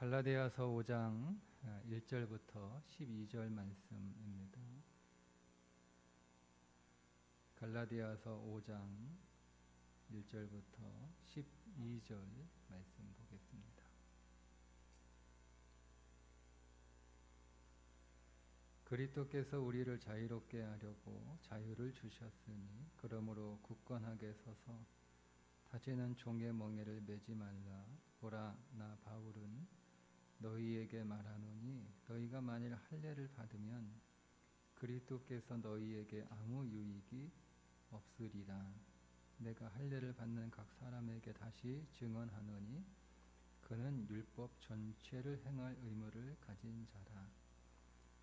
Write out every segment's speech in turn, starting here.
갈라디아서 5장 1절부터 12절 말씀입니다. 갈라디아서 5장 1절부터 12절 말씀 보겠습니다. 그리스도께서 우리를 자유롭게 하려고 자유를 주셨으니 그러므로 굳건하게 서서 다시는 종의 멍에를 매지 말라. 보라, 나 바울은 너희에게 말하노니 너희가 만일 할례를 받으면 그리스도께서 너희에게 아무 유익이 없으리라. 내가 할례를 받는 각 사람에게 다시 증언하노니 그는 율법 전체를 행할 의무를 가진 자라.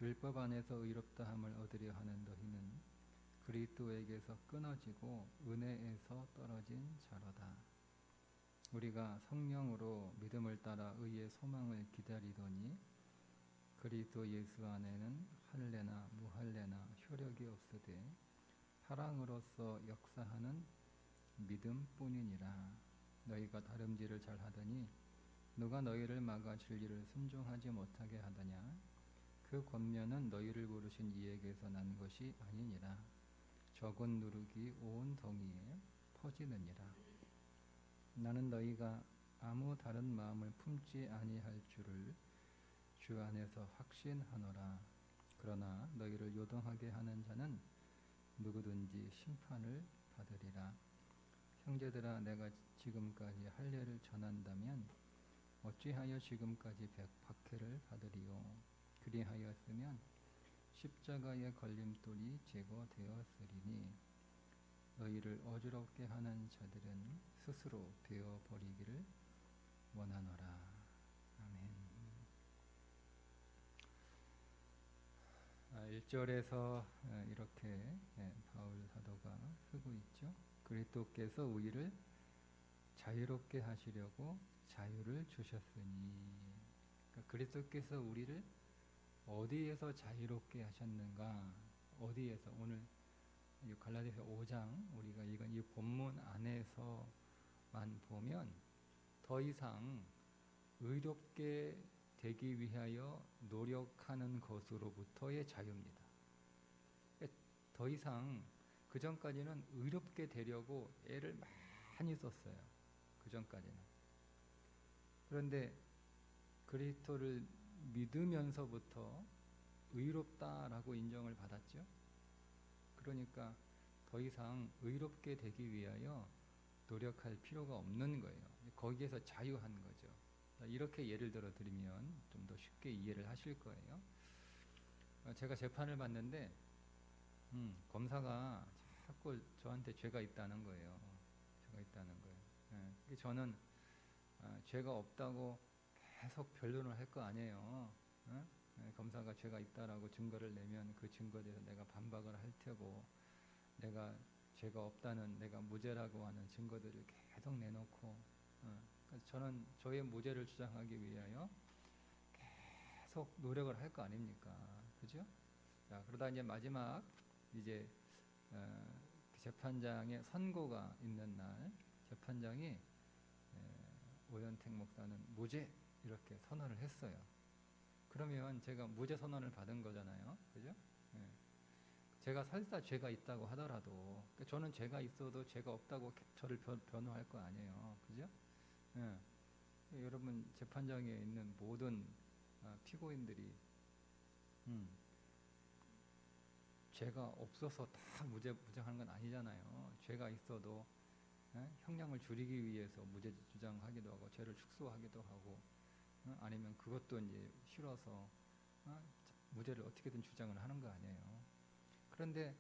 율법 안에서 의롭다함을 얻으려 하는 너희는 그리스도에게서 끊어지고 은혜에서 떨어진 자로다. 우리가 성령으로 믿음을 따라 의의 소망을 기다리더니 그리스도 예수 안에는 할례나 무할례나 효력이 없으되 사랑으로서 역사하는 믿음뿐이니라. 너희가 다름질을 잘하더니 누가 너희를 막아 진리를 순종하지 못하게 하더냐? 그 권면은 너희를 부르신 이에게서 난 것이 아니니라. 적은 누룩이 온 덩이에 퍼지느니라. 나는 너희가 아무 다른 마음을 품지 아니할 줄을 주 안에서 확신하노라. 그러나 너희를 요동하게 하는 자는 누구든지 심판을 받으리라. 형제들아, 내가 지금까지 할례를 전한다면 어찌하여 지금까지 박해를 받으리요? 그리하였으면 십자가의 걸림돌이 제거되었으리니 너희를 어지럽게 하는 자들은 스스로 되어버리기를 원하노라. 아멘. 1절에서 이렇게 바울 사도가 쓰고 있죠. 그리스도께서 우리를 자유롭게 하시려고 자유를 주셨으니, 그러니까 그리스도께서 우리를 어디에서 자유롭게 하셨는가? 어디에서? 오늘 갈라디아서 5장 우리가 읽은 이 본문 안에서만 보면 더 이상 의롭게 되기 위하여 노력하는 것으로부터의 자유입니다. 더 이상 그 전까지는 의롭게 되려고 애를 많이 썼어요. 그 전까지는. 그런데 그리스도를 믿으면서부터 의롭다라고 인정을 받았죠. 그러니까 더 이상 의롭게 되기 위하여 노력할 필요가 없는 거예요. 거기에서 자유한 거죠. 이렇게 예를 들어 드리면 좀 더 쉽게 이해를 하실 거예요. 제가 재판을 받는데 검사가 자꾸 저한테 죄가 있다는 거예요. 죄가 있다는 거예요. 저는 죄가 없다고 계속 변론을 할 거 아니에요. 검사가 죄가 있다라고 증거를 내면 그 증거에 대해서 내가 반박을 할 테고, 내가 죄가 없다는, 내가 무죄라고 하는 증거들을 계속 내놓고, 저는 저의 무죄를 주장하기 위하여 계속 노력을 할 거 아닙니까? 그죠? 자, 그러다 이제 마지막 이제 재판장의 선고가 있는 날, 재판장이 오현택 목사는 무죄 이렇게 선언을 했어요. 그러면 제가 무죄 선언을 받은 거잖아요. 그죠? 제가 설사 죄가 있다고 하더라도, 저는 죄가 있어도 죄가 없다고 저를 변호할 거 아니에요. 그죠? 여러분, 재판장에 있는 모든 피고인들이 죄가 없어서 다 무죄하는 건 아니잖아요. 죄가 있어도 형량을 줄이기 위해서 무죄 주장하기도 하고, 죄를 축소하기도 하고, 아니면 그것도 이제 싫어서 무죄를 어떻게든 주장을 하는 거 아니에요. 그런데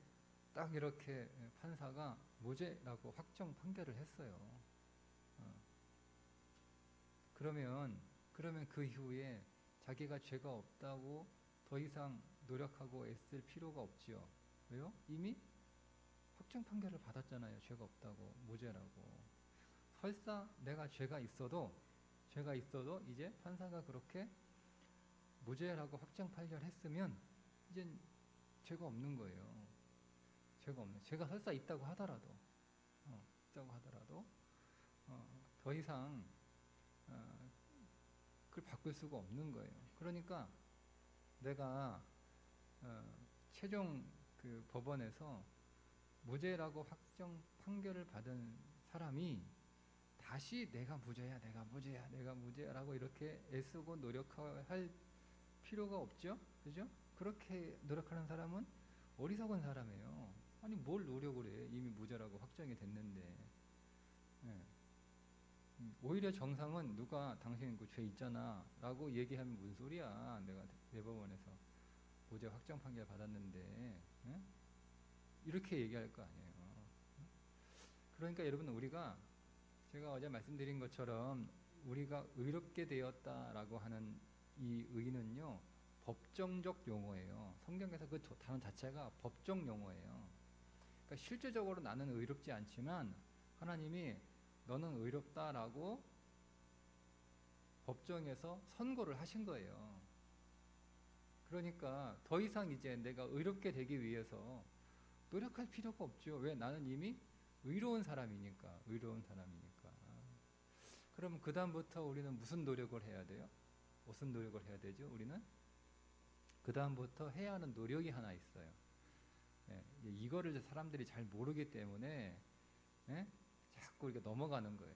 딱 이렇게 판사가 무죄라고 확정 판결을 했어요. 그러면 그 이후에 자기가 죄가 없다고 더 이상 노력하고 애쓸 필요가 없지요. 왜요? 이미 확정 판결을 받았잖아요. 죄가 없다고, 무죄라고. 설사 내가 죄가 있어도 이제 판사가 그렇게 무죄라고 확정 판결했으면 이젠 죄가 없는 거예요. 죄가 설사 있다고 하더라도 더 이상 그걸 바꿀 수가 없는 거예요. 그러니까 내가 최종 그 법원에서 무죄라고 확정 판결을 받은 사람이 다시 내가 무죄야, 내가 무죄야, 내가 무죄야라고 이렇게 애쓰고 노력할 필요가 없죠, 그죠? 그렇게 노력하는 사람은 어리석은 사람이에요. 아니 뭘 노력을 해? 이미 무죄라고 확정이 됐는데. 예. 오히려 정상은 누가 당신 그 죄 있잖아라고 얘기하면 무슨 소리야? 내가 대법원에서 무죄 확정 판결 받았는데, 예? 이렇게 얘기할 거 아니에요. 그러니까 여러분 우리가 제가 어제 말씀드린 것처럼 우리가 의롭게 되었다라고 하는 이 의는요 법정적 용어예요. 성경에서 그 단어 자체가 법정 용어예요. 그러니까 실제적으로 나는 의롭지 않지만 하나님이 너는 의롭다라고 법정에서 선고를 하신 거예요. 그러니까 더 이상 이제 내가 의롭게 되기 위해서 노력할 필요가 없죠. 왜? 나는 이미 의로운 사람이니까. 의로운 사람이니까. 그럼 그 다음부터 우리는 무슨 노력을 해야 돼요? 무슨 노력을 해야 되죠? 우리는 그 다음부터 해야 하는 노력이 하나 있어요. 예, 이거를 사람들이 잘 모르기 때문에 예? 자꾸 이렇게 넘어가는 거예요.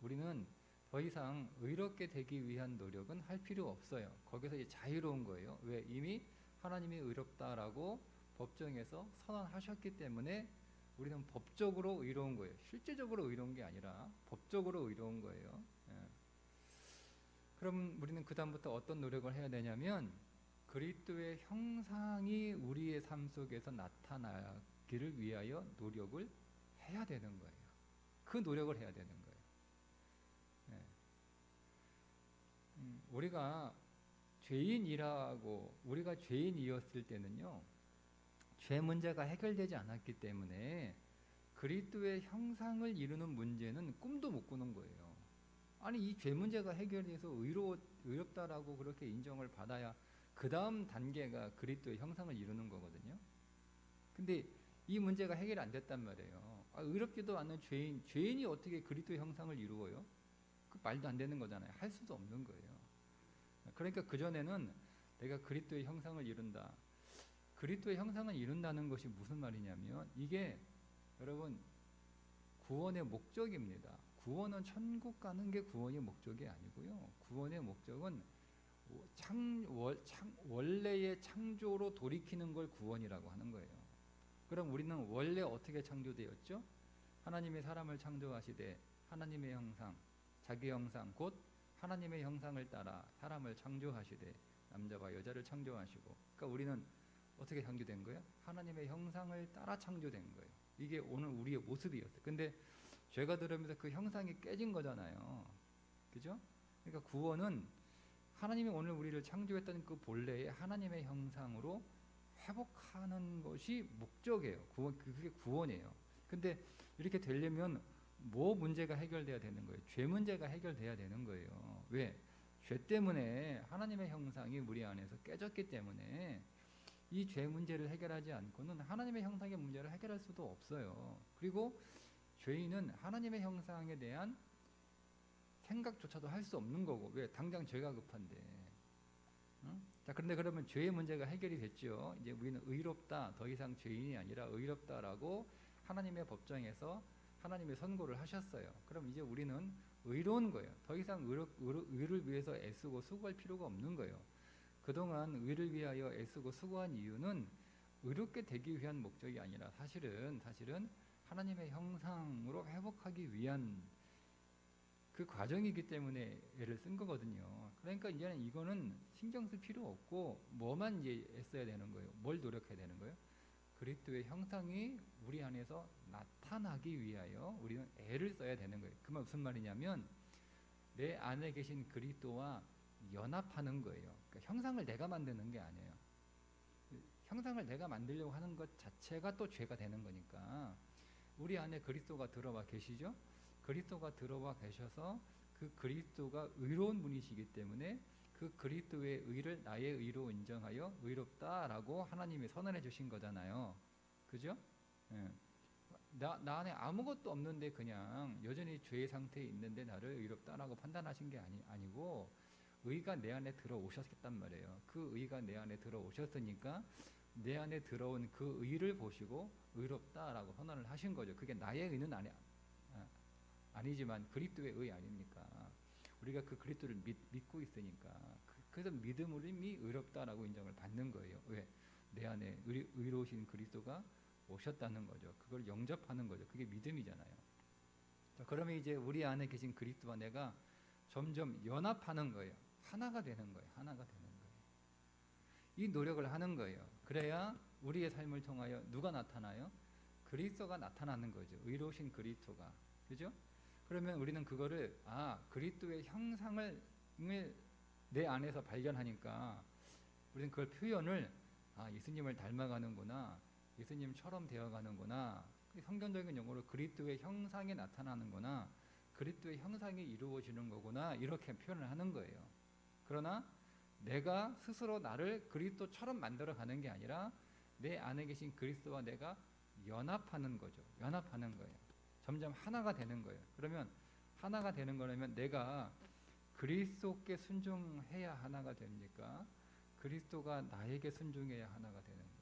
우리는 더 이상 의롭게 되기 위한 노력은 할 필요 없어요. 거기서 이제 자유로운 거예요. 왜? 이미 하나님이 의롭다라고 법정에서 선언하셨기 때문에 우리는 법적으로 의로운 거예요. 실제적으로 의로운 게 아니라 법적으로 의로운 거예요. 예. 그럼 우리는 그 다음부터 어떤 노력을 해야 되냐면 그리스도의 형상이 우리의 삶 속에서 나타나기를 위하여 노력을 해야 되는 거예요. 그 노력을 해야 되는 거예요. 예. 우리가 죄인이라고 우리가 죄인이었을 때는요. 죄 문제가 해결되지 않았기 때문에 그리스도의 형상을 이루는 문제는 꿈도 못 꾸는 거예요. 아니 이 죄 문제가 해결돼서 의롭다라고 그렇게 인정을 받아야 그 다음 단계가 그리스도의 형상을 이루는 거거든요. 근데 이 문제가 해결이 안 됐단 말이에요. 의롭지도 않은 죄인이 어떻게 그리스도의 형상을 이루어요? 그 말도 안 되는 거잖아요. 할 수도 없는 거예요. 그러니까 그전에는 내가 그리스도의 형상을 이룬다. 그리스도의 형상을 이룬다는 것이 무슨 말이냐면 이게 여러분 구원의 목적입니다. 구원은 천국 가는 게 구원의 목적이 아니고요. 구원의 목적은 원래의 창조로 돌이키는 걸 구원이라고 하는 거예요. 그럼 우리는 원래 어떻게 창조되었죠? 하나님의 사람을 창조하시되 하나님의 형상, 자기 형상 곧 하나님의 형상을 따라 사람을 창조하시되 남자와 여자를 창조하시고 그러니까 우리는 어떻게 창조된 거예요? 하나님의 형상을 따라 창조된 거예요. 이게 오늘 우리의 모습이었어요. 근데 죄가 들어오면서 그 형상이 깨진 거잖아요. 그죠? 그러니까 구원은 하나님이 오늘 우리를 창조했던 그 본래의 하나님의 형상으로 회복하는 것이 목적이에요. 그게 구원이에요. 근데 이렇게 되려면 뭐 문제가 해결돼야 되는 거예요? 죄 문제가 해결돼야 되는 거예요. 왜? 죄 때문에 하나님의 형상이 우리 안에서 깨졌기 때문에 이 죄 문제를 해결하지 않고는 하나님의 형상의 문제를 해결할 수도 없어요. 그리고 죄인은 하나님의 형상에 대한 생각조차도 할 수 없는 거고 왜? 당장 죄가 급한데. 응? 자, 그런데 그러면 죄의 문제가 해결이 됐죠. 이제 우리는 의롭다, 더 이상 죄인이 아니라 의롭다라고 하나님의 법정에서 하나님의 선고를 하셨어요. 그럼 이제 우리는 의로운 거예요. 더 이상 의를 위해서 애쓰고 수고할 필요가 없는 거예요. 그동안 의를 위하여 애쓰고 수고한 이유는 의롭게 되기 위한 목적이 아니라 사실은 하나님의 형상으로 회복하기 위한 그 과정이기 때문에 애를 쓴 거거든요. 그러니까 이제는 이거는 신경 쓸 필요 없고 뭐만 이제 애써야 되는 거예요. 뭘 노력해야 되는 거예요? 그리스도의 형상이 우리 안에서 나타나기 위하여 우리는 애를 써야 되는 거예요. 그 말 무슨 말이냐면 내 안에 계신 그리스도와 연합하는 거예요. 그러니까 형상을 내가 만드는 게 아니에요. 형상을 내가 만들려고 하는 것 자체가 또 죄가 되는 거니까 우리 안에 그리스도가 들어와 계시죠? 그리스도가 들어와 계셔서 그 그리스도가 의로운 분이시기 때문에 그 그리스도의 의를 나의 의로 인정하여 의롭다라고 하나님이 선언해 주신 거잖아요. 그죠? 예. 나 안에 아무것도 없는데 그냥 여전히 죄의 상태에 있는데 나를 의롭다라고 판단하신 게 아니고 의가 내 안에 들어오셨단 말이에요. 그 의가 내 안에 들어오셨으니까 내 안에 들어온 그 의를 보시고 의롭다라고 선언을 하신 거죠. 그게 나의 의는 아니지만 그리스도의 의 아닙니까? 우리가 그 그리스도를 믿고 있으니까 그래서 믿음으로 이미 의롭다라고 인정을 받는 거예요. 왜? 내 안에 의로우신 그리스도가 오셨다는 거죠. 그걸 영접하는 거죠. 그게 믿음이잖아요. 자, 그러면 이제 우리 안에 계신 그리스도와 내가 점점 연합하는 거예요. 하나가 되는 거예요. 하나가 되는 거예요. 이 노력을 하는 거예요. 그래야 우리의 삶을 통하여 누가 나타나요? 그리스도가 나타나는 거죠. 의로우신 그리스도가. 그죠? 그러면 우리는 그거를 그리스도의 형상을 내 안에서 발견하니까 우리는 그걸 표현을 예수님을 닮아가는구나. 예수님처럼 되어가는구나. 성경적인 용어로 그리스도의 형상이 나타나는구나. 그리스도의 형상이 이루어지는 거구나. 이렇게 표현을 하는 거예요. 그러나 내가 스스로 나를 그리스도처럼 만들어가는 게 아니라 내 안에 계신 그리스도와 내가 연합하는 거죠. 연합하는 거예요. 점점 하나가 되는 거예요. 그러면 하나가 되는 거라면 내가 그리스도께 순종해야 하나가 됩니까? 그리스도가 나에게 순종해야 하나가 되는 거예요.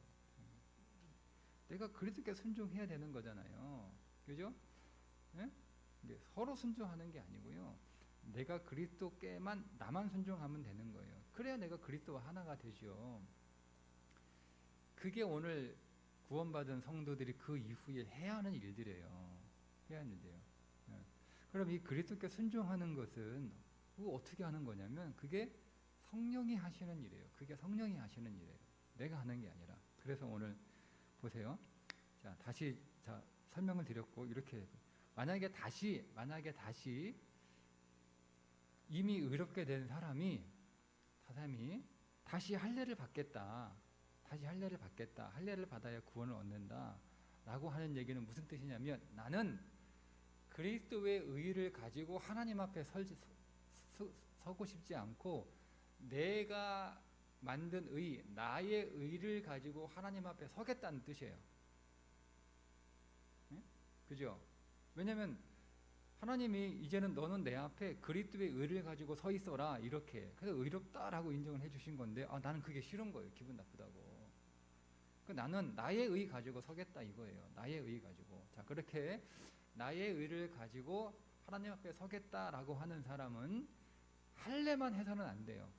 내가 그리스도께 순종해야 되는 거잖아요. 그죠? 네? 서로 순종하는 게 아니고요. 내가 그리스도께만 나만 순종하면 되는 거예요. 그래야 내가 그리스도와 하나가 되죠. 그게 오늘 구원받은 성도들이 그 이후에 해야 하는 일들이에요. 해야 하는 일이에요. 그럼 이 그리스도께 순종하는 것은 어떻게 하는 거냐면 그게 성령이 하시는 일이에요. 그게 성령이 하시는 일이에요. 내가 하는 게 아니라. 그래서 오늘 보세요. 자, 다시 설명을 드렸고 이렇게 만약에 다시 이미 의롭게 된 사람이 다시 할례를 받겠다. 할례를 받아야 구원을 얻는다라고 하는 얘기는 무슨 뜻이냐면 나는 그리스도의 의를 가지고 하나님 앞에 서고 싶지 않고 내가 만든 나의 의를 가지고 하나님 앞에 서겠다는 뜻이에요. 네? 그죠? 왜냐면 하나님이 이제는 너는 내 앞에 그리스도의 의를 가지고 서 있어라 이렇게 그래서 의롭다라고 인정을 해주신 건데 나는 그게 싫은 거예요. 기분 나쁘다고. 나는 나의 의 가지고 서겠다 이거예요. 나의 의 가지고. 자, 그렇게 나의 의를 가지고 하나님 앞에 서겠다라고 하는 사람은 할례만 해서는 안 돼요.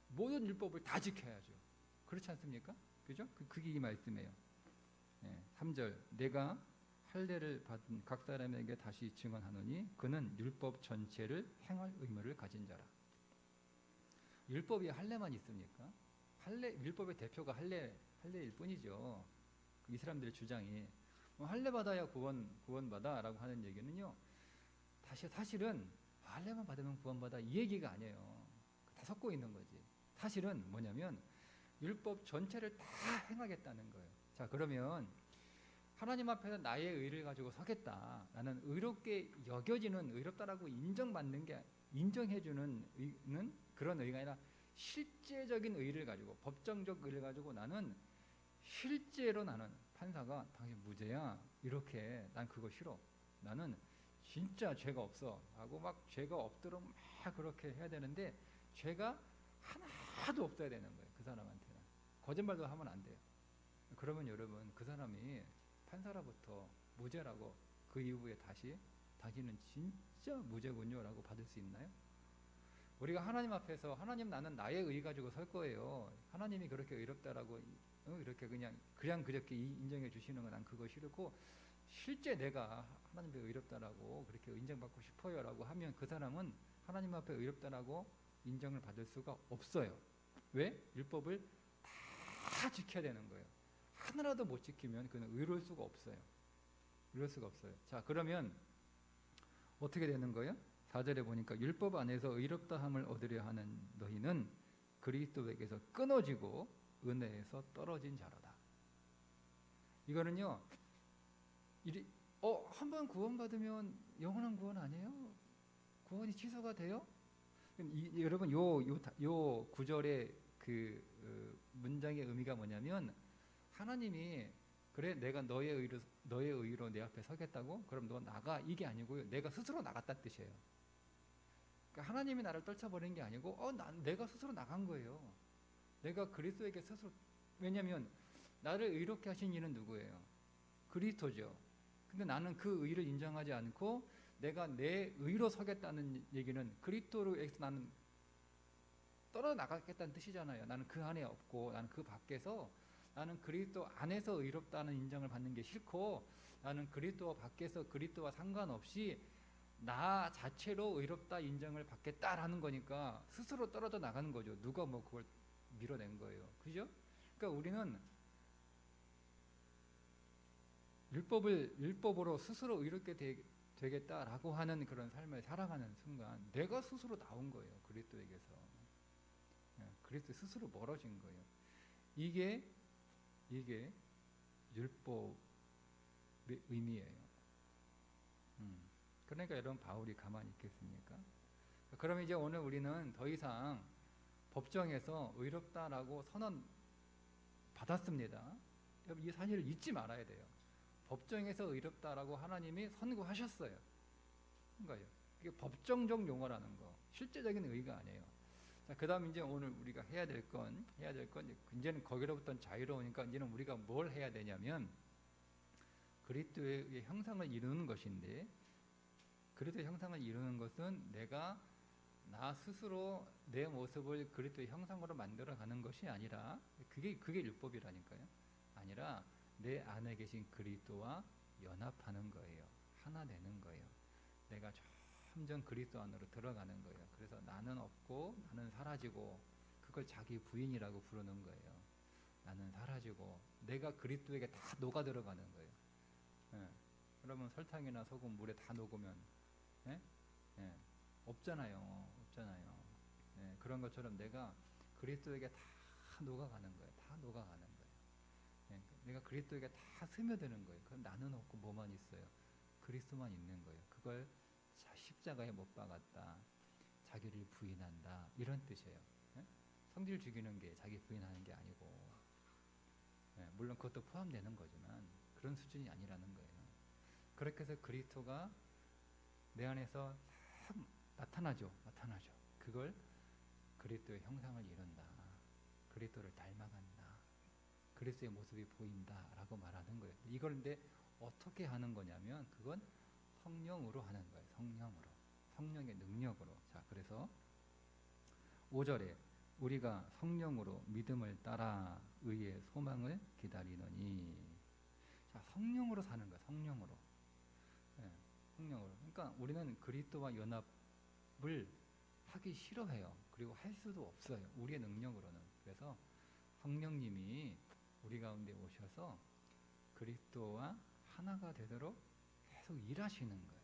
모든 율법을 다 지켜야죠. 그렇지 않습니까? 그죠? 그게 이 말씀이에요. 3절 내가 할례를 받은 각 사람에게 다시 증언하노니 그는 율법 전체를 행할 의무를 가진 자라. 율법이 할례만 있습니까? 율법의 대표가 할례일 뿐이죠. 이 사람들의 주장이 할례 받아야 구원받아라고 하는 얘기는요. 사실은 할례만 받으면 구원받아 이 얘기가 아니에요. 다 섞고 있는 거지. 사실은 뭐냐면 율법 전체를 다 행하겠다는 거예요. 자, 그러면 하나님 앞에서 나의 의를 가지고 서겠다. 나는 의롭게 여겨지는 의롭다라고 인정해주는 의는 그런 의가 아니라 실제적인 의를 가지고 법정적 의를 가지고 나는 실제로 나는 판사가 당신 무죄야 이렇게 난 그거 싫어. 나는 진짜 죄가 없어 하고 막 죄가 없도록 막 그렇게 해야 되는데 죄가 하나도 없어야 되는 거예요. 그 사람한테는 거짓말도 하면 안 돼요. 그러면 여러분 그 사람이 판사로부터 무죄라고 그 이후에 당신은 진짜 무죄군요 라고 받을 수 있나요? 우리가 하나님 앞에서 하나님 나는 나의 의 가지고 설 거예요. 하나님이 그렇게 의롭다라고 이렇게 그냥 그렇게 인정해 주시는 건 난 그거 싫고 실제 내가 하나님의 의롭다라고 그렇게 인정받고 싶어요 라고 하면 그 사람은 하나님 앞에 의롭다라고 인정을 받을 수가 없어요. 왜? 율법을 다 지켜야 되는 거예요. 하나라도 못 지키면 그는 의로울 수가 없어요. 자, 그러면 어떻게 되는 거예요? 4절에 보니까 율법 안에서 의롭다함을 얻으려 하는 너희는 그리스도에게서 끊어지고 은혜에서 떨어진 자로다. 이거는요. 한번 구원받으면 영원한 구원 아니에요? 구원이 취소가 돼요? 여러분 요 구절의 문장의 의미가 뭐냐면 하나님이 그래 내가 너의 의로 내 앞에 서겠다고? 그럼 너 나가 이게 아니고요. 내가 스스로 나갔다는 뜻이에요. 그러니까 하나님이 나를 떨쳐버린 게 아니고 내가 스스로 나간 거예요. 내가 그리스도에게 스스로. 왜냐하면 나를 의롭게 하신 이는 누구예요? 그리스도죠. 근데 나는 그 의를 인정하지 않고 내가 내 의로 서겠다는 얘기는 그리스도로에서 나는 떨어 나가겠다는 뜻이잖아요. 나는 그 안에 없고 나는 그 밖에서, 나는 그리스도 안에서 의롭다는 인정을 받는 게 싫고, 나는 그리스도 밖에서 그리스도와 상관없이 나 자체로 의롭다 인정을 받겠다라는 거니까 스스로 떨어져 나가는 거죠. 누가 뭐 그걸 밀어낸 거예요. 그죠? 그러니까 우리는 율법으로 스스로 의롭게 되겠다라고 하는 그런 삶을 살아가는 순간 내가 스스로 나온 거예요. 그리스도에게서. 그리스도 스스로 멀어진 거예요. 이게 율법의 의미예요. 그러니까 여러분, 바울이 가만히 있겠습니까? 그럼 이제 오늘 우리는 더 이상 법정에서 의롭다라고 선언 받았습니다. 여러분, 이 사실을 잊지 말아야 돼요. 법정에서 의롭다라고 하나님이 선고하셨어요. 거예요. 그게 법정적 용어라는 거, 실제적인 의의가 아니에요. 자, 그다음 이제 오늘 우리가 해야 될 건 이제는 거기로부터 자유로우니까 이제는 우리가 뭘 해야 되냐면 그리스도의 형상을 이루는 것인데, 그리스도의 형상을 이루는 것은 내가 나 스스로 내 모습을 그리스도의 형상으로 만들어가는 것이 아니라, 그게 율법이라니까요. 아니라 내 안에 계신 그리스도와 연합하는 거예요. 하나 되는 거예요. 내가 점점 그리스도 안으로 들어가는 거예요. 그래서 나는 없고 나는 사라지고, 그걸 자기 부인이라고 부르는 거예요. 나는 사라지고 내가 그리스도에게 다 녹아 들어가는 거예요. 그러면 설탕이나 소금 물에 다 녹으면 없잖아요. 그런 것처럼 내가 그리스도에게 다 녹아가는 거예요. 다 녹아가는 거예요. 내가 그리스도에게 다 스며드는 거예요. 그럼 나는 없고 뭐만 있어요? 그리스도만 있는 거예요. 그걸 십자가에 못 박았다, 자기를 부인한다, 이런 뜻이에요. 성질 죽이는 게 자기 부인하는 게 아니고, 물론 그것도 포함되는 거지만 그런 수준이 아니라는 거예요. 그렇게 해서 그리스도가 내 안에서 나타나죠. 그걸 그리스도의 형상을 이룬다, 그리스도를 닮아간다, 그리스도의 모습이 보인다라고 말하는 거예요. 이걸 근데 어떻게 하는 거냐면 그건 성령으로 하는 거예요. 성령의 능력으로. 자, 그래서 5절에 우리가 성령으로 믿음을 따라 의의 소망을 기다리노니. 자, 성령으로 사는 거야. 성령으로. 그러니까 우리는 그리스도와 연합을 하기 싫어해요. 그리고 할 수도 없어요. 우리의 능력으로는. 그래서 성령님이 우리 가운데 오셔서 그리스도와 하나가 되도록 계속 일하시는 거예요.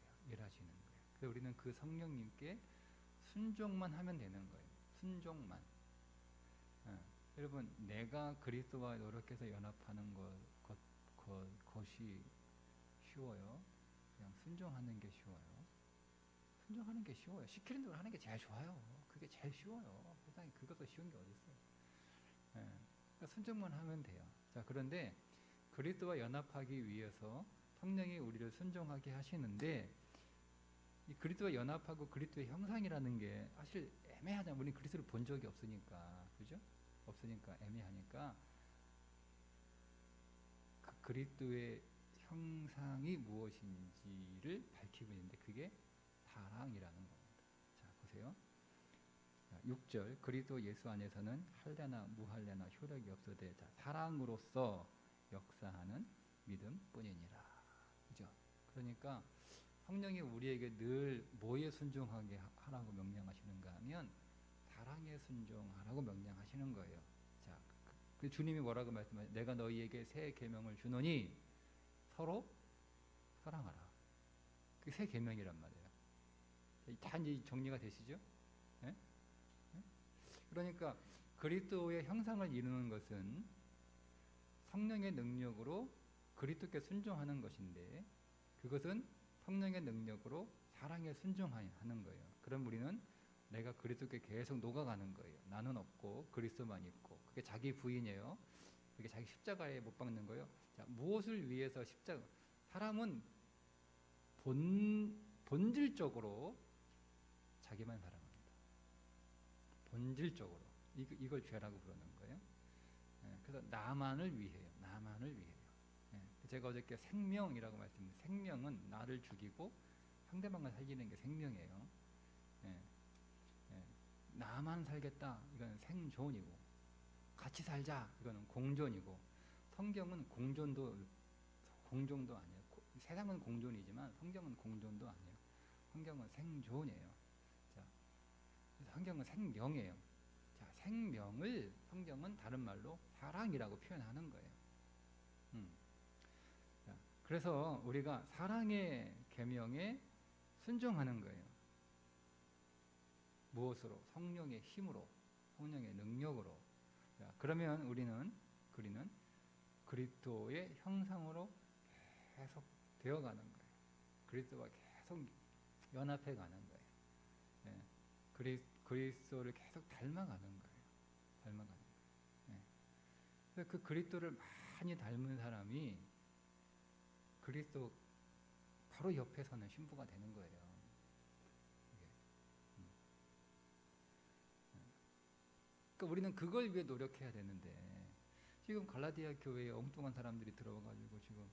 그래서 우리는 그 성령님께 순종만 하면 되는 거예요. 순종만. 여러분, 내가 그리스도와 노력해서 연합하는 것이 쉬워요? 그냥 순종하는 게 쉬워요? 순종하는 게 쉬워요. 시키는 대로 하는 게 제일 좋아요. 그게 제일 쉬워요. 세상에 그것도 쉬운 게 어디 있어요? 그러니까 순종만 하면 돼요. 자, 그런데 그리스도와 연합하기 위해서 성령이 우리를 순종하게 하시는데, 이 그리스도와 연합하고 그리스도의 형상이라는 게 사실 애매하잖아요. 우리는 그리스도를 본 적이 없으니까, 그죠? 없으니까 애매하니까 그 그리스도의 형상이 무엇인지를 밝히고 있는데 그게 사랑이라는 겁니다. 자, 보세요. 6절, 그리스도 예수 안에서는 할례나 무할례나 효력이 없으되 사랑으로서 역사하는 믿음뿐이니라. 그죠? 그러니까 성령이 우리에게 늘 뭐에 순종하게 하라고 명령하시는가 하면 사랑에 순종하라고 명령하시는 거예요. 자, 그 주님이 뭐라고 말씀하세요? 내가 너희에게 새 계명을 주노니 서로 사랑하라. 그게 새 계명이란 말이에요. 다 이제 정리가 되시죠? 네? 그러니까 그리스도의 형상을 이루는 것은 성령의 능력으로 그리스도께 순종하는 것인데, 그것은 성령의 능력으로 사랑에 순종하는 거예요. 그럼 우리는 내가 그리스도께 계속 녹아가는 거예요. 나는 없고 그리스도만 있고. 그게 자기 부인이에요. 그게 자기 십자가에 못 박는 거예요. 자, 무엇을 위해서 사람은 본질적으로 자기만 사랑합니다. 본질적으로 이걸 죄라고 부르는 거예요. 예, 그래서 나만을 위해요. 나만을 위해요. 예, 제가 어저께 생명이라고 말씀드렸는데 생명은 나를 죽이고 상대방을 살리는 게 생명이에요. 예, 예, 나만 살겠다 이거는 생존이고 같이 살자 이거는 공존이고 성경은 공존도 아니에요. 세상은 공존이지만 성경은 공존도 아니에요. 성경은 생존이에요. 자, 성경은 생명이에요. 자, 생명을 성경은 다른 말로 사랑이라고 표현하는 거예요. 자, 그래서 우리가 사랑의 계명에 순종하는 거예요. 무엇으로? 성령의 힘으로, 성령의 능력으로. 자, 그러면 우리는 그리스도의 형상으로 계속 되어가는 거예요. 그리스도와 계속 연합해 가는 거예요. 예, 그리스도를 계속 닮아가는 거예요. 닮아가는 거예요. 예. 그래서 그 그리스도를 많이 닮은 사람이 그리스도 바로 옆에 서는 신부가 되는 거예요. 그러니까 우리는 그걸 위해 노력해야 되는데 지금 갈라디아 교회에 엉뚱한 사람들이 들어와가지고 지금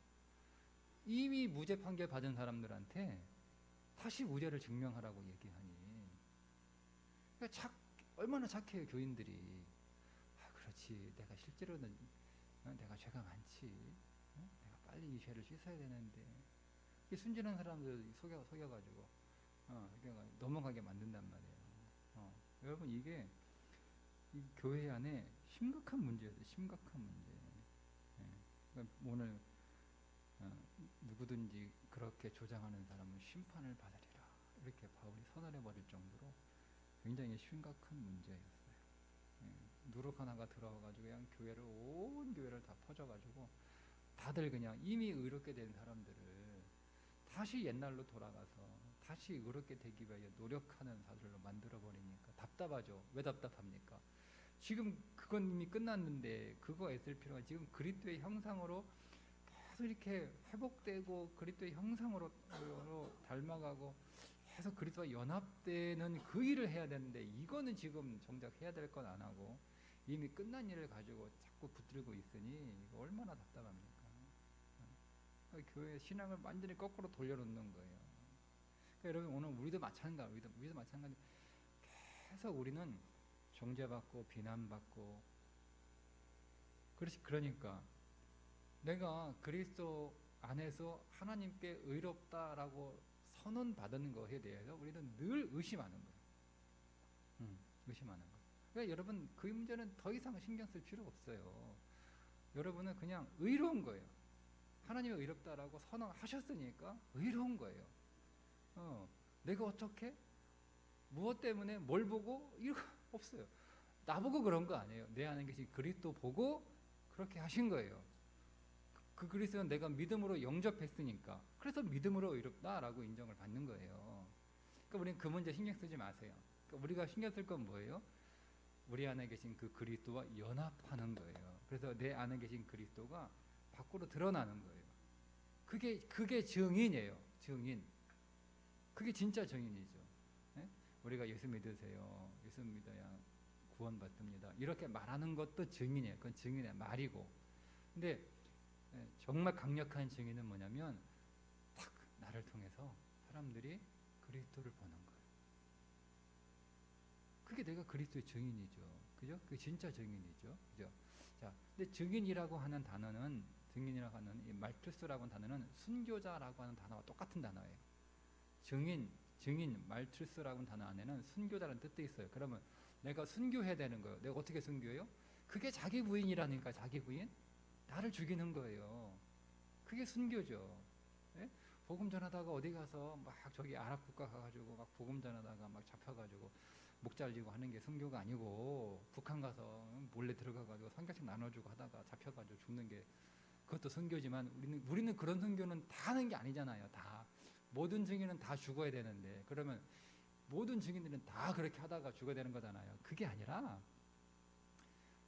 이미 무죄 판결 받은 사람들한테 다시 무죄를 증명하라고 얘기하니 그러니까 얼마나 착해요 교인들이. 아 그렇지 내가 실제로는 내가 죄가 많지 내가 빨리 이 죄를 씻어야 되는데 순진한 사람들 속여가지고 넘어가게 만든단 말이에요. 여러분 이게 이 교회 안에 심각한 문제예요. 심각한 문제. 그러니까 오늘 누구든지 그렇게 조장하는 사람은 심판을 받으리라 이렇게 바울이 선언해 버릴 정도로 굉장히 심각한 문제였어요. 누룩 하나가 들어와가지고 그냥 온 교회를 다 퍼져가지고 다들 그냥 이미 의롭게 된 사람들을 다시 옛날로 돌아가서 다시 의롭게 되기 위해 노력하는 사람들로 만들어 버리니까 답답하죠. 왜 답답합니까? 지금 그건 이미 끝났는데 그거 애쓸 필요가 지금 그리스도의 형상으로 계속 이렇게 회복되고 그리스도의 형상으로 닮아가고 계속 그리스도와 연합되는 그 일을 해야 되는데 이거는 지금 정작 해야 될 건 안 하고 이미 끝난 일을 가지고 자꾸 붙들고 있으니 이거 얼마나 답답합니까? 교회 신앙을 완전히 거꾸로 돌려놓는 거예요. 그러니까 여러분 오늘 우리도 마찬가지. 계속 우리는 정죄받고 비난받고 그러니까 내가 그리스도 안에서 하나님께 의롭다라고 선언받은 것에 대해서 우리는 늘 의심하는 거예요. 의심하는 거예요. 그러니까 여러분 그 문제는 더 이상 신경 쓸 필요 없어요. 여러분은 그냥 의로운 거예요. 하나님이 의롭다라고 선언하셨으니까 의로운 거예요. 내가 어떻게? 무엇 때문에? 뭘 보고? 이거 없어요. 나보고 그런 거 아니에요. 내 안에 계신 그리스도 보고 그렇게 하신 거예요. 그 그리스도는 내가 믿음으로 영접했으니까 그래서 믿음으로 의롭다라고 인정을 받는 거예요. 그러니까 우리는 그 문제 신경 쓰지 마세요. 그러니까 우리가 신경 쓸 건 뭐예요? 우리 안에 계신 그 그리스도와 연합하는 거예요. 그래서 내 안에 계신 그리스도가 밖으로 드러나는 거예요. 그게 증인이에요. 증인. 그게 진짜 증인이죠. 네? 우리가 예수 믿으세요. 예수 믿어야 구원받습니다. 이렇게 말하는 것도 증인이에요. 그건 증인의 말이고. 근데 정말 강력한 증인은 뭐냐면 딱 나를 통해서 사람들이 그리스도를 보는 거예요. 그게 내가 그리스도의 증인이죠. 그죠? 그게 진짜 증인이죠. 그죠? 자, 근데 증인이라고 하는 단어는 이 말투스라고 하는 단어는 순교자라고 하는 단어와 똑같은 단어예요. 증인, 말투스라고 하는 단어 안에는 순교자라는 뜻도 있어요. 그러면 내가 순교해야 되는 거예요. 내가 어떻게 순교해요? 그게 자기 부인이라니까. 자기 부인? 나를 죽이는 거예요. 그게 순교죠. 예? 복음 전하다가 어디 가서 막 저기 아랍 국가 가가지고 막 복음 전하다가 막 잡혀가지고 목 잘리고 하는 게 순교가 아니고 북한 가서 몰래 들어가가지고 삼겹살 나눠주고 하다가 잡혀가지고 죽는 게 그것도 순교지만 우리는 그런 순교는 다 하는 게 아니잖아요. 다 모든 증인은 다 죽어야 되는데 그러면 모든 증인들은 다 그렇게 하다가 죽어야 되는 거잖아요. 그게 아니라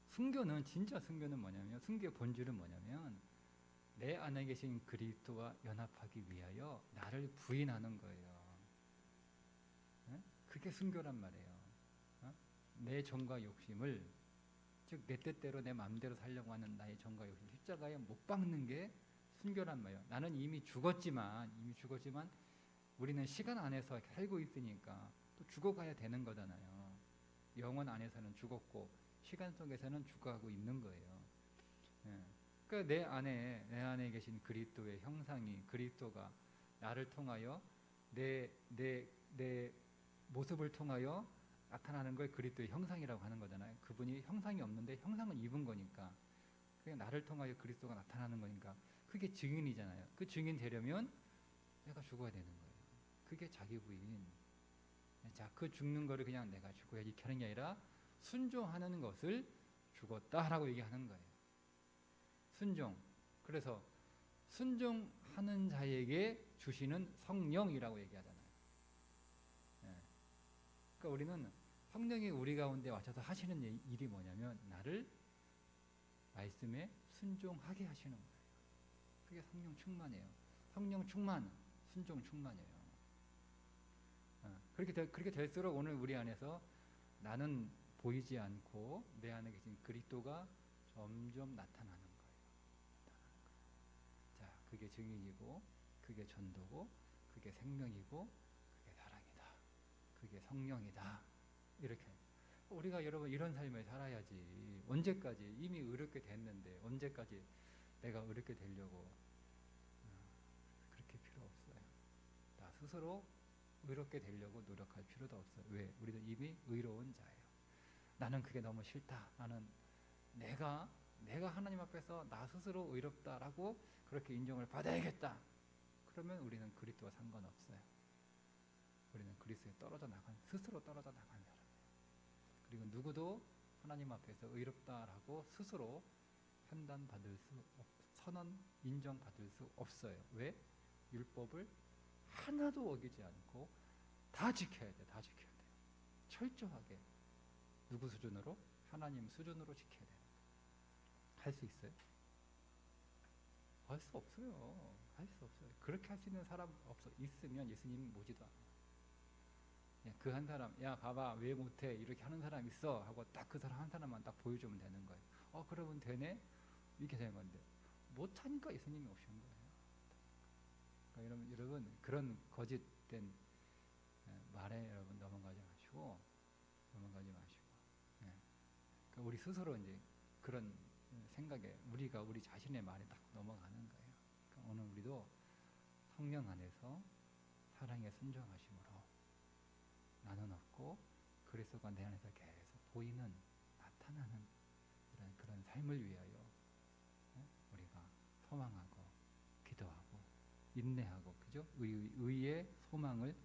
순교는 진짜 순교는 뭐냐면 순교의 본질은 뭐냐면 내 안에 계신 그리스도와 연합하기 위하여 나를 부인하는 거예요. 네? 그게 순교란 말이에요. 내 정과 욕심을, 즉 내 뜻대로 내 마음대로 살려고 하는 나의 정과 욕심, 십자가에 못 박는 게 순교란 말이에요. 나는 이미 죽었지만 우리는 시간 안에서 살고 있으니까 또 죽어가야 되는 거잖아요. 영혼 안에서는 죽었고 시간 속에서는 죽어가고 있는 거예요. 예. 그러니까 내 안에 계신 그리스도의 형상이, 그리스도가 나를 통하여 내 모습을 통하여 나타나는 걸 그리스도의 형상이라고 하는 거잖아요. 그분이 형상이 없는데 형상은 입은 거니까, 그냥 나를 통하여 그리스도가 나타나는 거니까 그게 증인이잖아요. 그 증인 되려면 내가 죽어야 되는 거예요. 그게 자기 부인. 자, 그 죽는 거를 그냥 내가 죽어야지 이렇게 하는 게 아니라 순종하는 것을 죽었다라고 얘기하는 거예요. 순종. 그래서 순종하는 자에게 주시는 성령이라고 얘기하잖아요. 예. 그러니까 우리는 성령이 우리 가운데 와셔서 하시는 일이 뭐냐면 나를 말씀에 순종하게 하시는 거예요. 그게 성령 충만이에요. 성령 충만, 순종 충만이에요. 그렇게 될수록 오늘 우리 안에서 나는 보이지 않고 내 안에 계신 그리스도가 점점 나타나는 거예요. 자, 그게 증인이고, 그게 전도고, 그게 생명이고, 그게 사랑이다. 그게 성령이다. 이렇게 우리가 여러분 이런 삶을 살아야지. 언제까지 이미 의롭게 됐는데 언제까지 내가 의롭게 되려고 그렇게 필요 없어요. 나 스스로 의롭게 되려고 노력할 필요도 없어요. 왜? 우리도 이미 의로운 자예요. 나는 그게 너무 싫다. 나는 내가 하나님 앞에서 나 스스로 의롭다라고 그렇게 인정을 받아야겠다. 그러면 우리는 그리스도와 상관없어요. 우리는 그리스도에 스스로 떨어져 나간 사람이에요. 그리고 누구도 하나님 앞에서 의롭다라고 스스로 선언 인정받을 수 없어요. 왜? 율법을 하나도 어기지 않고 다 지켜야 돼. 다 지켜야 돼요. 철저하게. 누구 수준으로? 하나님 수준으로 지켜야 돼요. 할 수 있어요? 할 수 없어요. 할 수 없어요. 그렇게 할 수 있는 사람 없어. 있으면 예수님이 모지도 않아요. 그 한 사람, 야 봐봐 왜 못해 이렇게 하는 사람 있어 하고 딱 그 사람 한 사람만 딱 보여주면 되는 거예요. 그러면 되네? 이렇게 되는 건데 못하니까 예수님이 오신 거예요. 그러니까 여러분 그런 거짓된 말에 여러분 넘어가지 마시고 그러니까 우리 스스로 이제 그런 생각에 우리 자신의 말에 딱 넘어가는 거예요. 그러니까 오늘 우리도 성령 안에서 사랑에 순종하심으로 나는 없고 그리스도가 내 안에서 계속 보이는, 나타나는 그런 삶을 위하여 우리가 소망하고 기도하고 인내하고, 그죠? 의의 소망을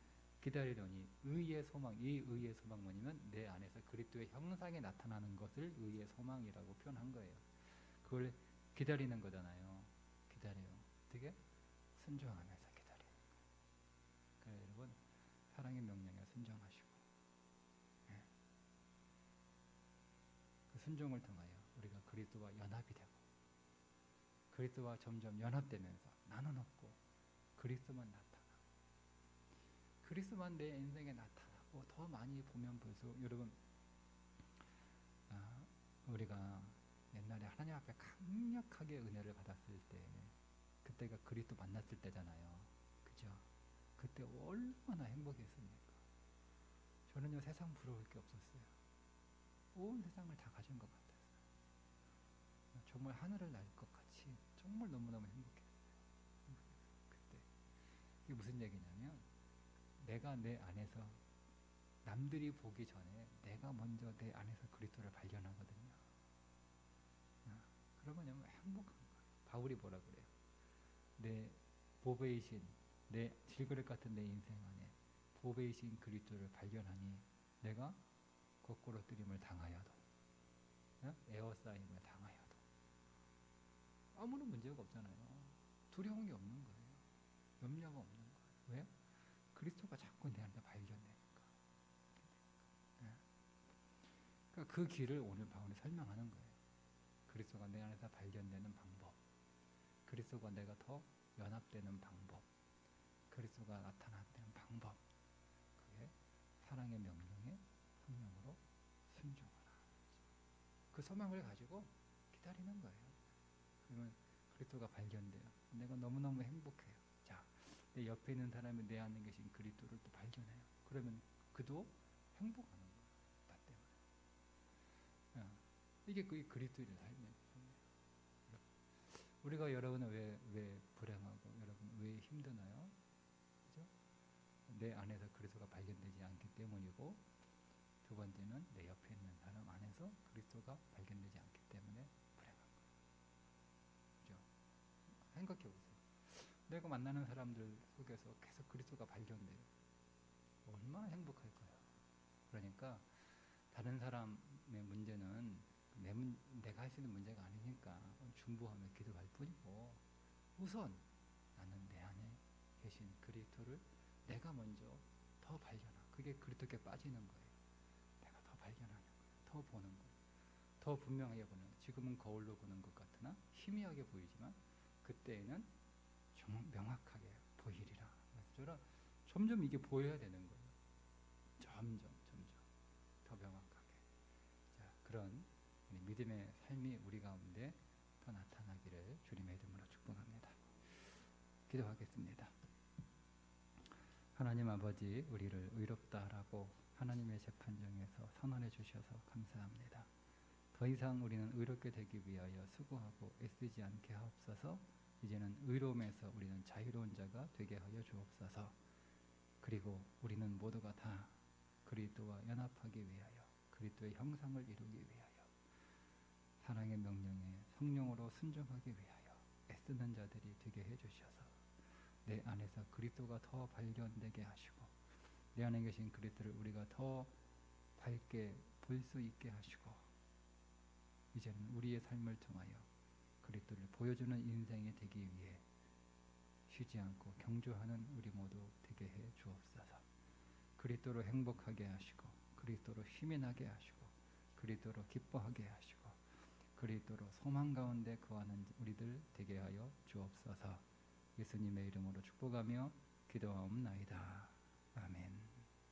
기다리려니, 의의 소망, 이 의의 소망 뭐냐면 내 안에서 그리스도의 형상이 나타나는 것을 의의 소망이라고 표현한 거예요. 그걸 기다리는 거잖아요. 기다려요. 어떻게? 순종하면서 기다리는 거예요. 그래서 여러분 사랑의 명령에 순종하시고, 그 순종을 통하여 우리가 그리스도와 연합이 되고, 그리스도와 점점 연합되면서 나는 없고 그리스도만 나타나고, 그리스도만 내 인생에 나타나고 더 많이 보면 볼수록 여러분 우리가 옛날에 하나님 앞에 강력하게 은혜를 받았을 때 그때가 그리스도 만났을 때잖아요. 그죠? 그때 얼마나 행복했습니까? 저는요 세상 부러울 게 없었어요. 온 세상을 다 가진 것 같았어요. 정말 하늘을 날 것 같이 정말 너무너무 행복했어요. 그때 이게 무슨 얘기냐면 내가 내 안에서 남들이 보기 전에 내가 먼저 내 안에서 그리스도를 발견하거든요. 그러면 행복한 거예요. 바울이 뭐라 그래요? 내 보배이신, 내 질그릇 같은 내 인생 안에 보배이신 그리스도를 발견하니 내가 거꾸로 뜨림을 당하여도, 에워싸임을 당하여도 아무런 문제가 없잖아요. 두려운 게 없는 거예요. 염려가 없는 거예요. 왜? 그리스도가 자꾸 내 안에 발견되니까. 그러니까 그 길을 오늘 바울이 설명하는 거예요. 그리스도가 내 안에서 발견되는 방법, 그리스도가 내가 더 연합되는 방법, 그리스도가 나타나는 방법, 그게 사랑의 명령에 성령으로 순종하는 그 소망을 가지고 기다리는 거예요. 그러면 그리스도가 발견돼요. 내가 너무너무 행복해요. 자, 내 옆에 있는 사람이 내 안에 계신 그리스도를 또 발견해요. 그러면 그도 행복하는 거예요. 나 때문에. 이게 그 그리스도의 삶이에요. 우리가 여러분은 왜 불행하고 여러분 왜 힘드나요? 그죠? 내 안에서 그리스도가 발견되지 않기 때문이고, 두 번째는 내 옆에 있는 사람 안에서 그리스도가 발견되지 않기 때문에 불행한 거예요. 그죠? 생각해 보세요. 내가 만나는 사람들 속에서 계속 그리스도가 발견돼요. 얼마나 행복할까요? 그러니까 다른 사람의 문제는 내가 할 수 있는 문제가 아니니까 중보하며 기도할 뿐이고, 우선 나는 내 안에 계신 그리스도를 내가 먼저 더 발견하고, 그게 그리스도께 빠지는 거예요. 내가 더 발견하는 거예요. 더 보는 거예요. 더 분명하게 보는 거예요. 지금은 거울로 보는 것 같으나 희미하게 보이지만 그때에는 명확하게 보이리라. 그래서 점점 이게 보여야 되는 거예요. 점점 더 명확하게. 자, 그런 믿음의 삶이 우리 가운데 더 나타나기를 주님의 이름으로 축복합니다. 기도하겠습니다. 하나님 아버지, 우리를 의롭다라고 하나님의 재판정에서 선언해 주셔서 감사합니다. 더 이상 우리는 의롭게 되기 위하여 수고하고 애쓰지 않게 하옵소서. 이제는 의로움에서 우리는 자유로운 자가 되게 하여 주옵소서. 그리고 우리는 모두가 다 그리스도와 연합하기 위하여, 그리스도의 형상을 이루기 위하여, 사랑의 명령에 성령으로 순종하기 위하여 애쓰는 자들이 되게 해주셔서 내 안에서 그리스도가 더 발견되게 하시고, 내 안에 계신 그리스도를 우리가 더 밝게 볼 수 있게 하시고, 이제는 우리의 삶을 통하여 그리스도를 보여주는 인생이 되기 위해 쉬지 않고 경주하는 우리 모두 되게 해 주옵소서. 그리스도로 행복하게 하시고, 그리스도로 힘이 나게 하시고, 그리스도로 기뻐하게 하시고, 그리스도로 소망 가운데 거하는 우리들 되게 하여 주옵소서. 예수님의 이름으로 축복하며 기도하옵나이다. 아멘.